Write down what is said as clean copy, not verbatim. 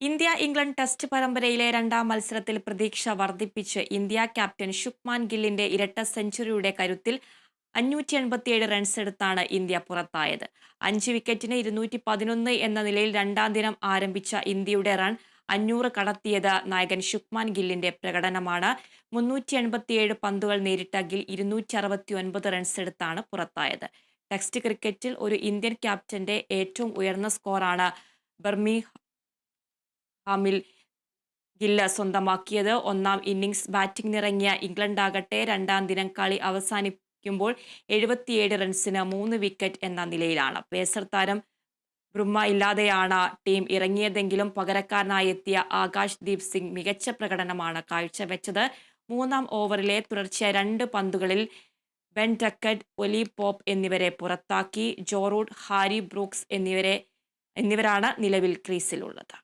India England test പരമ്പരയിലെ രണ്ടാം മത്സരത്തിൽ പ്രതീക്ഷ വർദ്ധിപ്പിച്ച് ഇന്ത്യ ക്യാപ്റ്റൻ ശുഭ്മാൻ ഗില്ലിന്റെ ഇരട്ട സെഞ്ചുറിയുടെ കരുത്തിൽ 587 റൺസെടുത്താണ് ഇന്ത്യ പുറത്തായത്. 5 വിക്കറ്റിന് 211 എന്ന നിലയിൽ രണ്ടാം ദിനം ആരംഭിച്ച ഇന്ത്യയുടെ റൺ 500 കടത്തിയത് നായകൻ ശുഭ്മാൻ ഗില്ലിന്റെ പ്രകടനമാണ്. 387 പന്തുകൾ നേരിട്ട ഗിൽ 269 റൺസെടുത്താണ് പുറത്തായത്. ടെസ്റ്റ് ക്രിക്കറ്റിൽ ഒരു ഇന്ത്യൻ ക്യാപ്റ്റന്റെ ഏറ്റവും ഉയർന്ന സ്കോറാണ് ബർമിംഗ്ഹാമിൽ ഗില്ല് സ്വന്തമാക്കിയത്. ഒന്നാം ഇന്നിംഗ്സ് ബാറ്റിംഗിനിറങ്ങിയ ഇംഗ്ലണ്ടാകട്ടെ രണ്ടാം ദിനം കളി അവസാനിക്കുമ്പോൾ 77 റൺസിന് 3 വിക്കറ്റ് എന്ന നിലയിലാണ്. പേസർ താരം ബ്രുമ ഇല്ലാതെയാണ് ടീം ഇറങ്ങിയതെങ്കിലും പകരക്കാരനായി എത്തിയ ആകാശ് ദീപ് സിംഗ് മികച്ച പ്രകടനമാണ് കാഴ്ചവെച്ചത്. മൂന്നാം ഓവറിലെ തുടർച്ചയായ 2 പന്തുകളിൽ ബെൻ ഡക്കറ്റ്, ഒലി പോപ്പ് എന്നിവരെ പുറത്താക്കി. ജോ റൂട്ട്, ഹാരി ബ്രൂക്സ് എന്നിവരാണ് നിലവിൽ ക്രീസിലുള്ളത്.